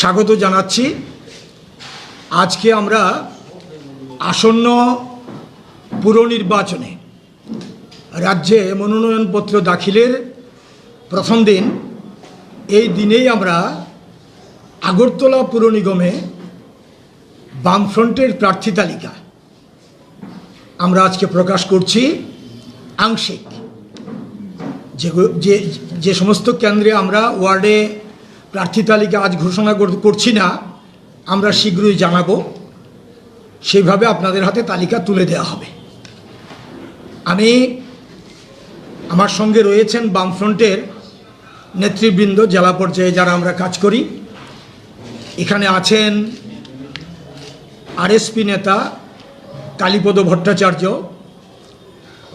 স্বাগত জানাচ্ছি। আজকে আমরা আসন্ন পুর নির্বাচনে রাজ্যে মনোনয়নপত্র দাখিলের প্রথম দিন, এই দিনেই আমরা আগরতলা পুর নিগমে বামফ্রন্টের প্রার্থী তালিকা আমরা আজকে প্রকাশ করছি। আংশিক যে সমস্ত কেন্দ্রে আমরা ওয়ার্ডে প্রার্থী তালিকা আজ ঘোষণা করছি না, আমরা শীঘ্রই জানাবো, সেইভাবে আপনাদের হাতে তালিকা তুলে দেওয়া হবে। আমার সঙ্গে রয়েছেন বামফ্রন্টের নেতৃবৃন্দ, জেলা পর্যায়ে যারা আমরা কাজ করি। এখানে আছেন আরএসপি নেতা কালীপদ ভট্টাচার্য,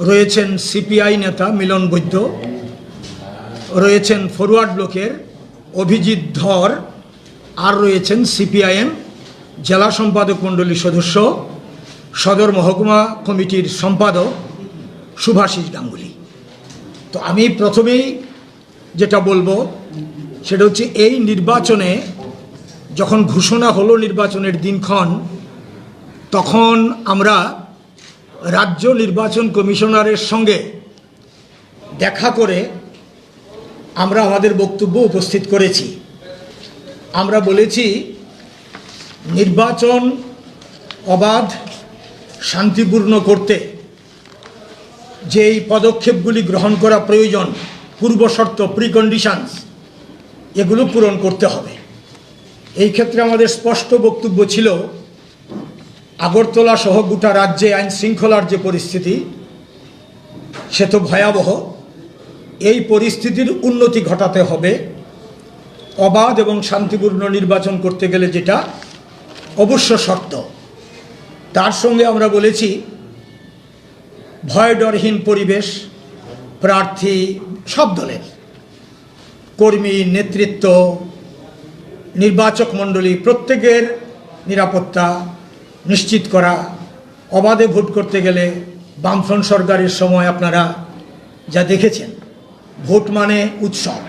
রয়েছেন সিপিআই নেতা মিলন বৈদ্য, রয়েছেন ফরওয়ার্ড ব্লকের অভিজিৎ ধর, আর রয়েছেন সিপিআইএম জেলা সম্পাদক মণ্ডলীর সদস্য, সদর মহকুমা কমিটির সম্পাদক শুভাশিস গাঙ্গুলি। তো আমি প্রথমেই যেটা বলবো সেটা হচ্ছে, এই নির্বাচনে যখন ঘোষণা হলো নির্বাচনের দিনক্ষণ, তখন আমরা রাজ্য নির্বাচন কমিশনারের সঙ্গে দেখা করে আমরা আমাদের বক্তব্য উপস্থিত করেছি। আমরা বলেছি, নির্বাচন অবাধ শান্তিপূর্ণ করতে যেই পদক্ষেপগুলি গ্রহণ করা প্রয়োজন, পূর্বশর্ত প্রিকন্ডিশনস, এগুলো পূরণ করতে হবে। এই ক্ষেত্রে আমাদের স্পষ্ট বক্তব্য ছিল, আগরতলা সহ গোটা রাজ্যে আইন শৃঙ্খলার যে পরিস্থিতি, সে তো ভয়াবহ। এই পরিস্থিতির উন্নতি ঘটাতে হবে। অবাধ এবং শান্তিপূর্ণ নির্বাচন করতে গেলে যেটা অবশ্য শর্ত, তার সঙ্গে আমরা বলেছি, ভয় ডরহীন পরিবেশ, প্রার্থী সব দলের কর্মী, নেতৃত্ব, নির্বাচক মণ্ডলী প্রত্যেকের নিরাপত্তা নিশ্চিত করা। অবাধে ভোট করতে গেলে বামফ্রন্ট সরকারের সময় আপনারা যা দেখেছেন, ভোট মানে উৎসব,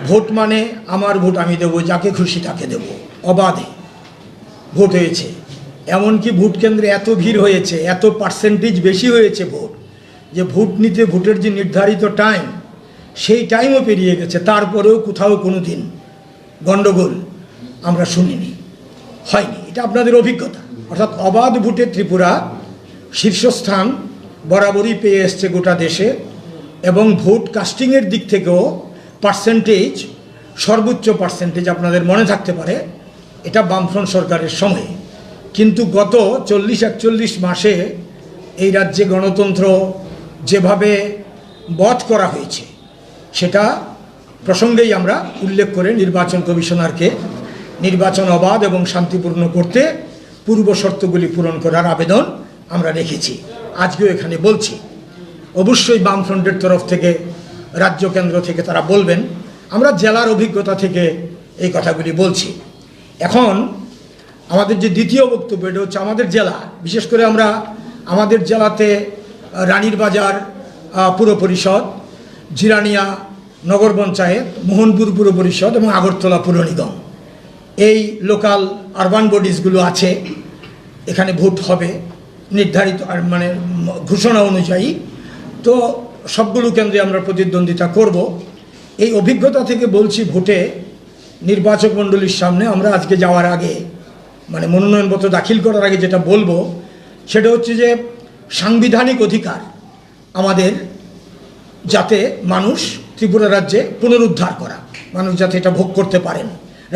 ভোট মানে আমার ভোট আমি দেবো, যাকে খুশি তাকে দেব, অবাধে ভোট হয়েছে। এমনকি ভোট কেন্দ্রে এত ভিড় হয়েছে, এত পার্সেন্টেজ বেশি হয়েছে ভোট, যে ভোট নিতে ভোটের যে নির্ধারিত টাইম, সেই টাইমও পেরিয়ে গেছে। তারপরেও কোথাও কোনো দিন গণ্ডগোল আমরা শুনিনি, হয়নি। এটা আপনাদের অভিজ্ঞতা। অর্থাৎ অবাধ ভোটে ত্রিপুরা শীর্ষস্থান বরাবরই পেয়ে এসছে গোটা দেশে, এবং ভোট কাস্টিংয়ের দিক থেকেও পার্সেন্টেজ, সর্বোচ্চ পার্সেন্টেজ আপনাদের মনে থাকতে পারে, এটা বামফ্রন্ট সরকারের সময়ে। কিন্তু গত 40-41 মাসে এই রাজ্যে গণতন্ত্র যেভাবে বধ করা হয়েছে, সেটা প্রসঙ্গেই আমরা উল্লেখ করে নির্বাচন কমিশনারকে নির্বাচন অবাধ এবং শান্তিপূর্ণ করতে পূর্ব শর্তগুলি পূরণ করার আবেদন আমরা রেখেছি। আজকেও এখানে বলছি, অবশ্যই বামফ্রন্টের তরফ থেকে, রাজ্য কেন্দ্র থেকে তারা বলবেন। আমরা জেলার অভিজ্ঞতা থেকে এই কথাগুলি বলছি। এখন আমাদের যে দ্বিতীয় বক্তব্য, এটা হচ্ছে আমাদের জেলা, বিশেষ করে আমরা আমাদের জেলাতে রানীর বাজার পুর পরিষদ, জিরানিয়া নগর পঞ্চায়েত, মোহনপুর পুর পরিষদ এবং আগরতলা পুর নিগম, এই লোকাল আরবান বডিজগুলো আছে। এখানে ভোট হবে নির্ধারিত মানে ঘোষণা অনুযায়ী। তো সবগুলো কেন্দ্রে আমরা প্রতিদ্বন্দ্বিতা করব। এই অভিজ্ঞতা থেকে বলছি, ভোটে নির্বাচক মণ্ডলীর সামনে আমরা আজকে যাওয়ার আগে, মানে মনোনয়নপত্র দাখিল করার আগে যেটা বলবো, সেটা হচ্ছে যে সাংবিধানিক অধিকার আমাদের, যাতে মানুষ ত্রিপুরা রাজ্যে পুনরুদ্ধার করা, মানুষ যাতে এটা ভোগ করতে পারেন।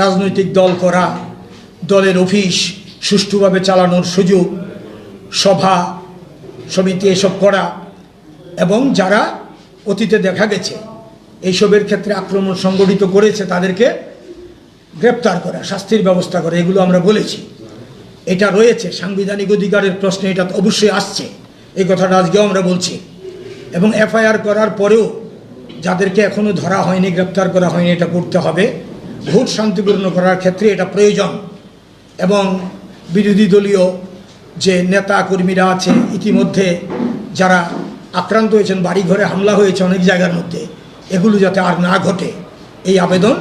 রাজনৈতিক দল করা, দলের অফিস সুষ্ঠুভাবে চালানোর সুযোগ, সভা সমিতি এসব করা, এবং যারা অতীতে দেখা গেছে এইসবের ক্ষেত্রে আক্রমণ সংগঠিত করেছে তাদেরকে গ্রেপ্তার করা, শাস্তির ব্যবস্থা করা, এগুলো আমরা বলেছি। এটা রয়েছে সাংবিধানিক অধিকারের প্রশ্নে, এটা অবশ্যই আসছে, এই কথাটা আজকেও আমরা বলছি। এবং এফআইআর করার পরেও যাদেরকে এখনও ধরা হয়নি, গ্রেপ্তার করা হয়নি, এটা করতে হবে। ভোট শান্তিপূর্ণ করার ক্ষেত্রে এটা প্রয়োজন। এবং বিরোধী দলীয় যে নেতা কর্মীরা আছে, ইতিমধ্যে যারা আক্রান্ত হয়েছেন, বাড়িঘরে হামলা হয়েছে অনেক জায়গার মধ্যে, এগুলো যাতে আর না ঘটে, এই আবেদন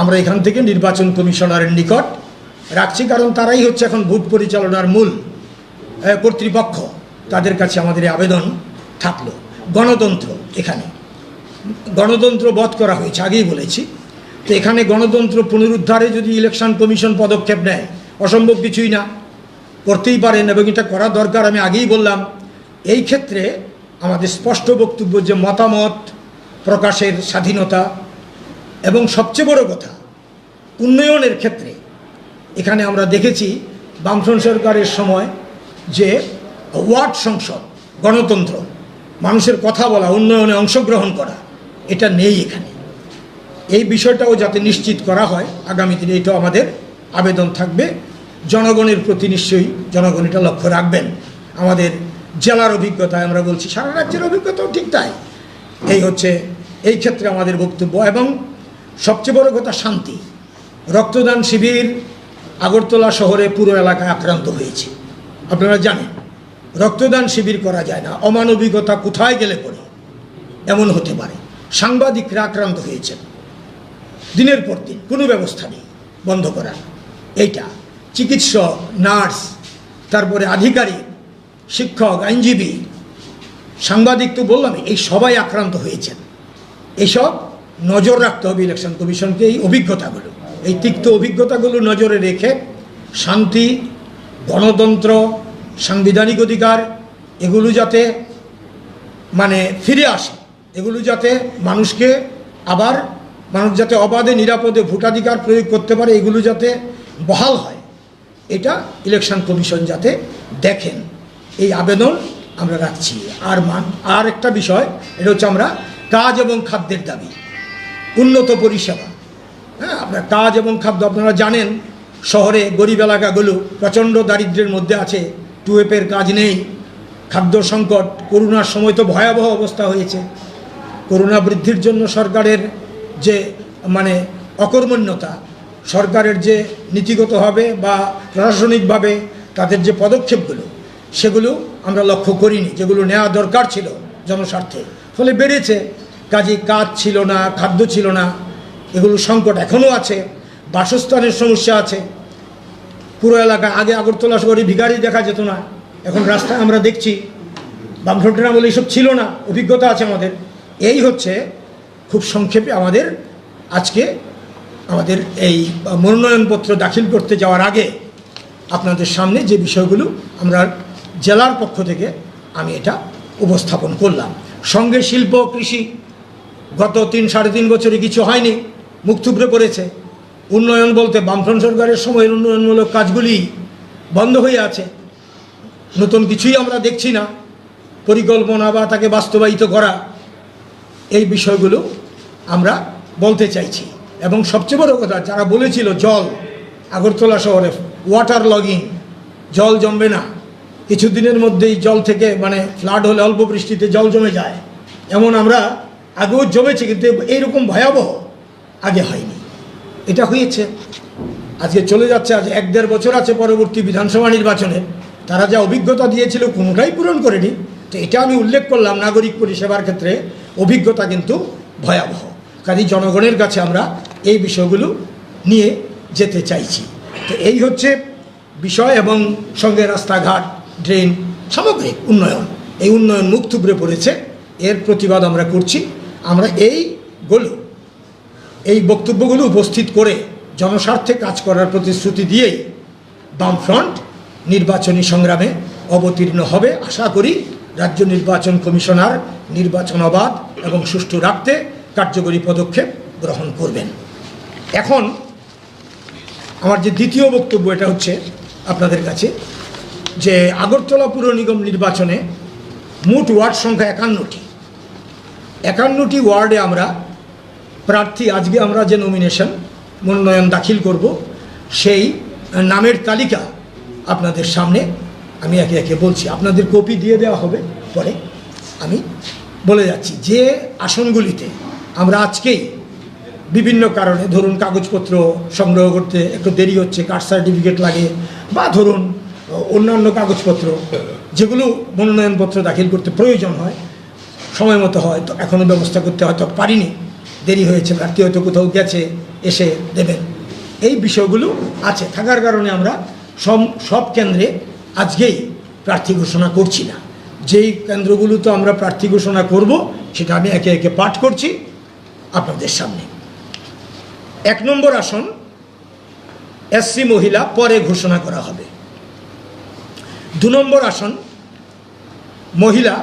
আমরা এখান থেকে নির্বাচন কমিশনারের নিকট রাখছি, কারণ তারাই হচ্ছে এখন ভোট পরিচালনার মূল কর্তৃপক্ষ। তাদের কাছে আমাদের আবেদন থাকলো। গণতন্ত্র, এখানে গণতন্ত্র বধ করা হয়েছে, আগেই বলেছি। তো এখানে গণতন্ত্র পুনরুদ্ধারে যদি ইলেকশন কমিশন পদক্ষেপ নেয়, অসম্ভব কিছুই না, করতেই পারেন এবং এটা করা দরকার। আমি আগেই বললাম, এই ক্ষেত্রে আমাদের স্পষ্ট বক্তব্য যে মতামত প্রকাশের স্বাধীনতা এবং সবচেয়ে বড় কথা উন্নয়নের ক্ষেত্রে এখানে আমরা দেখেছি বামফ্রন্ট সরকারের সময় যে ওয়ার্ড সংসদ গণতন্ত্র, মানুষের কথা বলা, উন্নয়নে অংশগ্রহণ করা, এটা নেই এখানে। এই বিষয়টাও যাতে নিশ্চিত করা হয় আগামী দিনে, এটাও আমাদের আবেদন থাকবে। জনগণের প্রতি নিশ্চয়ই জনগণ এটা লক্ষ্য রাখবেন। আমাদের জেলার অভিজ্ঞতায় আমরা বলছি, সারা রাজ্যের অভিজ্ঞতাও ঠিক তাই। এই ক্ষেত্রে আমাদের বক্তব্য। এবং সবচেয়ে বড় কথা শান্তি। রক্তদান শিবির আগরতলা শহরে পুরো এলাকায় আক্রান্ত হয়েছে, আপনারা জানেন। রক্তদান শিবির করা যায় না, অমানবিকতা কোথায় গেলে পরে এমন হতে পারে। সাংবাদিকরা আক্রান্ত হয়েছেন দিনের পর দিন, কোনো ব্যবস্থা নেই বন্ধ করার। এইটা চিকিৎসক, নার্স, তারপরে আধিকারিক, শিক্ষক, আইনজীবী, সাংবাদিক তো বললাম, এই সবাই আক্রান্ত হয়েছেন। এসব নজর রাখতে হবে ইলেকশন কমিশনকে। এই অভিজ্ঞতাগুলো, এই তিক্ত অভিজ্ঞতাগুলো নজরে রেখে শান্তি, গণতন্ত্র, সাংবিধানিক অধিকার এগুলো যাতে ফিরে আসে, এগুলো যাতে মানুষ যাতে অবাধে নিরাপদে ভোটাধিকার প্রয়োগ করতে পারে, এগুলো যাতে বহাল হয়, এটা ইলেকশন কমিশন যাতে দেখেন, এই আবেদন আমরা রাখছি। আর একটা বিষয়, এটা হচ্ছে আমরা কাজ এবং খাদ্যের দাবি, উন্নত পরিষেবা। হ্যাঁ, আপনার কাজ এবং খাদ্য, আপনারা জানেন শহরে গরিব এলাকাগুলো প্রচণ্ড দারিদ্র্যের মধ্যে আছে, টুয়েপের কাজ নেই, খাদ্য সংকট। করোনার সময় তো ভয়াবহ অবস্থা হয়েছে। করোনা বৃদ্ধির জন্য সরকারের যে অকর্মণ্যতা, সরকারের যে নীতিগতভাবে বা প্রশাসনিকভাবে তাদের যে পদক্ষেপগুলো, সেগুলো আমরা লক্ষ্য করিনি, যেগুলো নেওয়া দরকার ছিল জনস্বার্থে। ফলে বেড়েছে। কাজে কাজ ছিল না, খাদ্য ছিল না, এগুলো সংকট এখনও আছে। বাসস্থানের সমস্যা আছে পুরো এলাকায়। আগে আগরতলা শহরে ভিখারি দেখা যেত না, এখন রাস্তায় আমরা দেখছি। বামফ্রন্টের আমলে এইসব ছিল না, অভিজ্ঞতা আছে আমাদের। এই হচ্ছে খুব সংক্ষেপে আজকে আমাদের এই মনোনয়নপত্র দাখিল করতে যাওয়ার আগে আপনাদের সামনে যে বিষয়গুলো আমরা জেলার পক্ষ থেকে আমি এটা উপস্থাপন করলাম। সঙ্গে শিল্প, কৃষি গত 3-3.5 বছরে কিছু হয়নি, মুখ থুবড়ে পড়েছে। উন্নয়ন বলতে বামফ্রন্ট সরকারের সময়ের উন্নয়নমূলক কাজগুলি বন্ধ হয়ে আছে, নতুন কিছুই আমরা দেখছি না। পরিকল্পনা বা তাকে বাস্তবায়িত করা, এই বিষয়গুলো আমরা বলতে চাইছি। এবং সবচেয়ে বড় কথা, যারা বলেছিল জল আগরতলা শহরে ওয়াটার লগিং, জল জমবে না, কিছুদিনের মধ্যেই জল থেকে ফ্লাড হলে অল্প বৃষ্টিতে জল জমে যায়, এমন আমরা আগেও জমেছে, কিন্তু এইরকম ভয়াবহ আগে হয়নি। এটা হয়েছে, আজকে চলে যাচ্ছে। আজ 1-1.5 বছর আছে পরবর্তী বিধানসভা নির্বাচনে। তারা যা অভিজ্ঞতা দিয়েছিল কোনোটাই পূরণ করেনি। তো এটা আমি উল্লেখ করলাম, নাগরিক পরিষেবার ক্ষেত্রে অভিজ্ঞতা কিন্তু ভয়াবহ। কাজেই জনগণের কাছে আমরা এই বিষয়গুলো নিয়ে যেতে চাইছি। তো এই হচ্ছে বিষয়। এবং সঙ্গে রাস্তাঘাট, ড্রেন, সামগ্রিক উন্নয়ন, এই উন্নয়ন মুখ থুবড়ে পড়েছে, এর প্রতিবাদ আমরা করছি। আমরা এই বক্তব্যগুলো উপস্থিত করে জনস্বার্থে কাজ করার প্রতিশ্রুতি দিয়েই বামফ্রন্ট নির্বাচনী সংগ্রামে অবতীর্ণ হবে। আশা করি রাজ্য নির্বাচন কমিশনার নির্বাচন অবাধ এবং সুষ্ঠু রাখতে কার্যকরী পদক্ষেপ গ্রহণ করবেন। এখন আমার যে দ্বিতীয় বক্তব্য, এটা হচ্ছে আপনাদের কাছে যে আগরতলা পুর নিগম নির্বাচনে মোট ওয়ার্ড সংখ্যা 51টি। 51টি ওয়ার্ডে আমরা প্রার্থী, আজকে আমরা যে মনোনয়ন দাখিল করব, সেই নামের তালিকা আপনাদের সামনে আমি একে একে বলছি। আপনাদের কপি দিয়ে দেওয়া হবে পরে। আমি বলে যাচ্ছি যে আসনগুলিতে আমরা আজকেই বিভিন্ন কারণে, ধরুন কাগজপত্র সংগ্রহ করতে একটু দেরি হচ্ছে, কাস্ট সার্টিফিকেট লাগে, বা ধরুন অন্যান্য কাগজপত্র যেগুলো মনোনয়নপত্র দাখিল করতে প্রয়োজন হয়, সময় মতো হয়, তো এখনও ব্যবস্থা করতে হয়তো পারিনি, দেরি হয়েছে, প্রার্থী হয়তো কোথাও গেছে এসে দেবেন। এই বিষয়গুলো আছে থাকার কারণে আমরা সব কেন্দ্রে আজকেই প্রার্থী ঘোষণা করছি না। যেই কেন্দ্রগুলোতে আমরা প্রার্থী ঘোষণা করব সেটা আমি একে একে পাঠ করছি আপনাদের সামনে। 1 নম্বর আসন এসসি মহিলা পরে ঘোষণা করা হবে। 2 নম্বর আসন মহিলা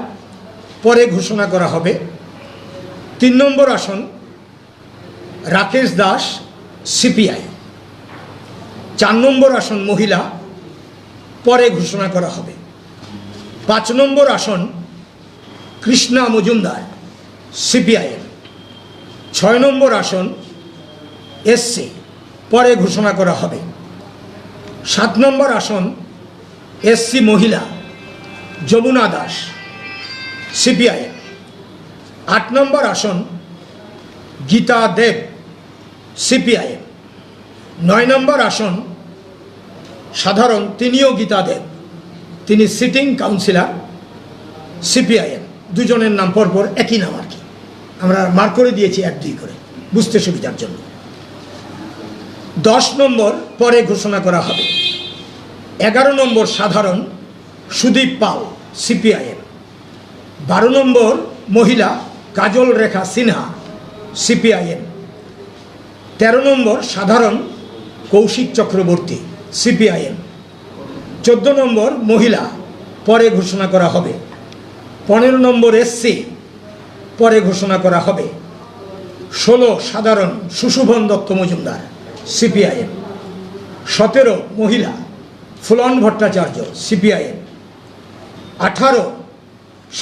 পরে ঘোষণা করা হবে। 3 নম্বর আসন রাকেশ দাস সিপিআই। 4 নম্বর আসন মহিলা পরে ঘোষণা করা হবে। 5 নম্বর আসন কৃষ্ণা মজুমদার সিপিআইএম। 6 নম্বর আসন এসসি পরে ঘোষণা করা হবে। 7 নম্বর আসন এসসি মহিলা যমুনা দাস সিপিআইএম। 8 নম্বর আসন গীতা দেব সিপিআইএম। 9 নম্বর আসন সাধারণ, তিনিও গীতা দেব, তিনি সিটিং কাউন্সিলর সিপিআইএম। দুজনের নাম পরপর একই নাম আর কি, আমরা মার্ক করে দিয়েছি 1-2 করে বুঝতে সুবিধার জন্য। 10 নম্বর পরে ঘোষণা করা হবে। 11 নম্বর সাধারণ সুদীপ পাল সিপিআইএম। 12 নম্বর মহিলা কাজল রেখা সিনহা সিপিআইএম। 13 নম্বর সাধারণ কৌশিক চক্রবর্তী সিপিআইএম। 14 নম্বর মহিলা পরে ঘোষণা করা হবে। 15 নম্বর এসসি পরে ঘোষণা করা হবে। 16 সাধারণ সুশোভন দত্ত মজুমদার সিপিআইএম। 17 মহিলা ফুলন ভট্টাচার্য সিপিআইএম। 18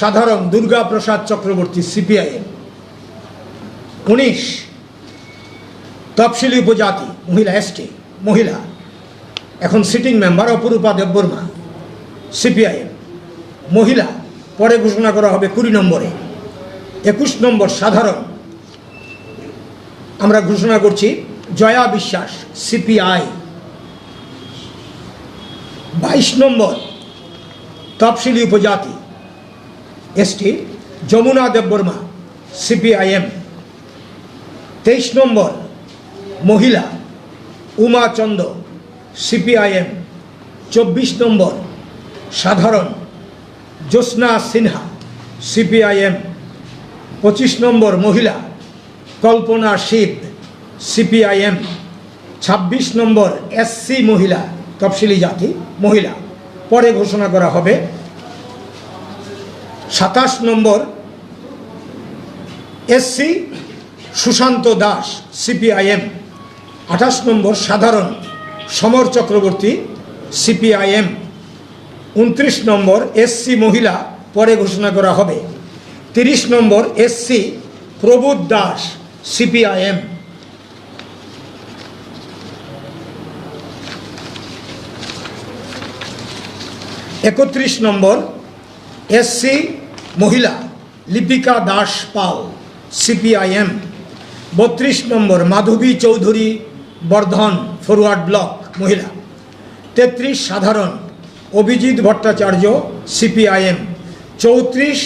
সাধারণ দুর্গা প্রসাদ চক্রবর্তী সিপিআইএম। 19 তফসিলি উপজাতি মহিলা এসটি মহিলা, এখন সিটিং মেম্বার অপরূপা দেববর্মা সিপিআইএম মহিলা পরে ঘোষণা করা হবে 20 নম্বরে। 21 নম্বর সাধারণ আমরা ঘোষণা করছি জয়া বিশ্বাস সিপিআই। 22 নম্বর তফসিলি উপজাতি এসটি যমুনা দেববর্মা সিপিআইএম। 23 নম্বর মহিলা উমা চন্দ সিপিআইএম। 24 নম্বর সাধারণ জ্যোৎস্না সিনহা সিপিআইএম। 25 নম্বর মহিলা কল্পনা শিব সিপিআইএম। 26 নম্বর এসসি মহিলা তফসিলি জাতি মহিলা পরে ঘোষণা করা হবে। 27 নম্বর এসসি সুশান্ত দাস সিপিআইএম। 28 নম্বর সাধারণ সমর চক্রবর্তী সিপিআইএম। 29 নম্বর এসসি মহিলা পরে ঘোষণা করা হবে। 30 নম্বর এসসি প্রবোধ দাস সিপিআইএম। 31 নম্বর এসসি মহিলা লিপিকা দাস পাল সিপিআইএম। 32 নম্বর মাধবী চৌধুরী বর্ধন ফরওয়ার্ড ব্লক মহিলা। 33 সাধারণ অভিজিৎ ভট্টাচার্য সিপিআইএম। 34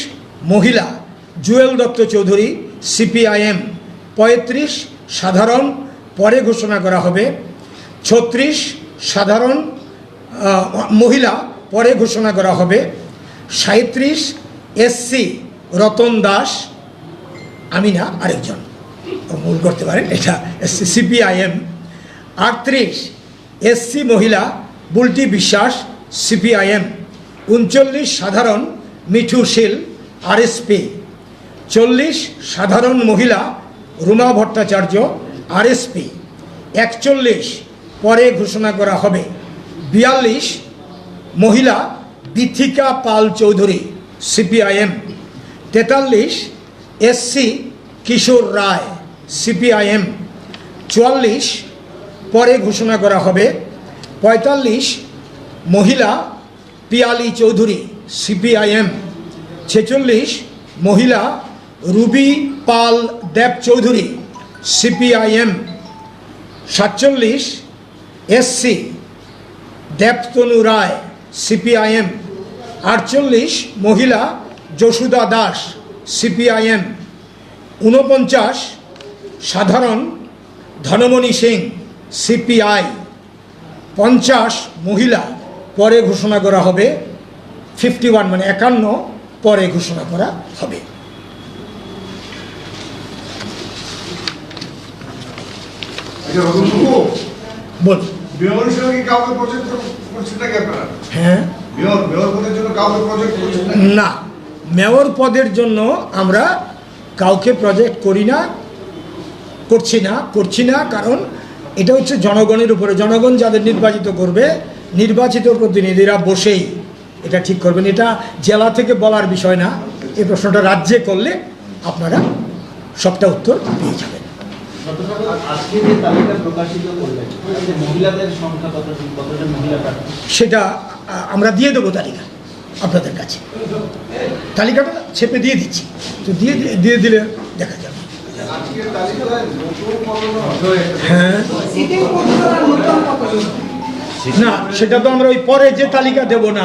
মহিলা জুয়েল দত্ত চৌধুরী সিপিআইএম। 35 সাধারণ পরে ঘোষণা করা হবে। 36 সাধারণ মহিলা পরে ঘোষণা করা হবে। 37 এসসি রতন দাস, আমি না আরেকজন ভুল করতে পারেন, এটা এসসি সিপিআইএম। 38 এসসি মহিলা বুলটি বিশ্বাস সিপিআইএম। 39 সাধারণ মিঠু শীল আরএসপি। 40 সাধারণ মহিলা রুমা ভট্টাচার্য আরএসপি। 41 পরে ঘোষণা করা হবে। 42 মহিলা বিথিকা পাল চৌধুরী সিপিআইএম। 43 এসসি কিশোর রায় সিপিআইএম। 44 পরে ঘোষণা করা হবে। 45 মহিলা পিয়ালি চৌধুরী সিপিআইএম। 46 মহিলা রুবি পাল দেব চৌধুরী সিপিআইএম। 47 এসসি দেবতনু রায় সিপিআইএম। 48 মহিলা যশোদা দাস সিপিআইএম। 49 সাধারণ ধনমণি সিং সিপিআই 50 মহিলা পরে ঘোষণা করা হবে, 51 মানে 51 পরে ঘোষণা করা হবে। বল হ্যাঁ, না, মেয়র পদের জন্য আমরা কাউকে প্রজেক্ট করছি না, কারণ এটা হচ্ছে জনগণের উপরে। জনগণ যাদের নির্বাচিত করবে, নির্বাচিত প্রতিনিধিরা বসেই এটা ঠিক করবেন। এটা জেলা থেকে বলার বিষয় না। এই প্রশ্নটা রাজ্যে করলে আপনারা সবটা উত্তর পেয়ে যাবেন। সেটা আমরা দিয়ে দেবো তালিকা আপনাদের কাছে। তালিকাটা ছেপে দিয়ে দিচ্ছি, তো দিয়ে দিলে দেখা যাবে। হ্যাঁ, না, সেটা তো আমরা ওই পরে যে তালিকা দেব না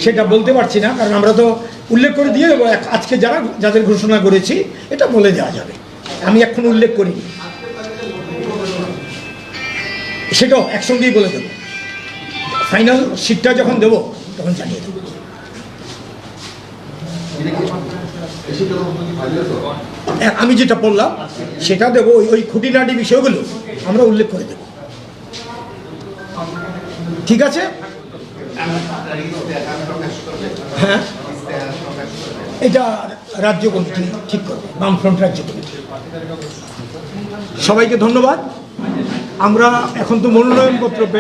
সেটা বলতে পারছি না, কারণ আমরা তো উল্লেখ করে দিয়ে দেবো। আজকে যাদের ঘোষণা করেছি এটা বলে দেওয়া যাবে। আমি এখন উল্লেখ করিনি, সেটাও একসঙ্গেই বলে দেবো। ফাইনাল সিটটা যখন দেবো তখন জানিয়ে দেবো। আমি যেটা বললাম সেটা দেবো, ওই খুঁটিনাটি বিষয়গুলো আমরা উল্লেখ করে দেব। ঠিক আছে? হ্যাঁ, এটা রাজ্য কমিটি ঠিক করবে, বামফ্রন্ট রাজ্য কমিটি। সবাইকে ধন্যবাদ। আমরা এখন তো মনোনয়নপত্র পেশ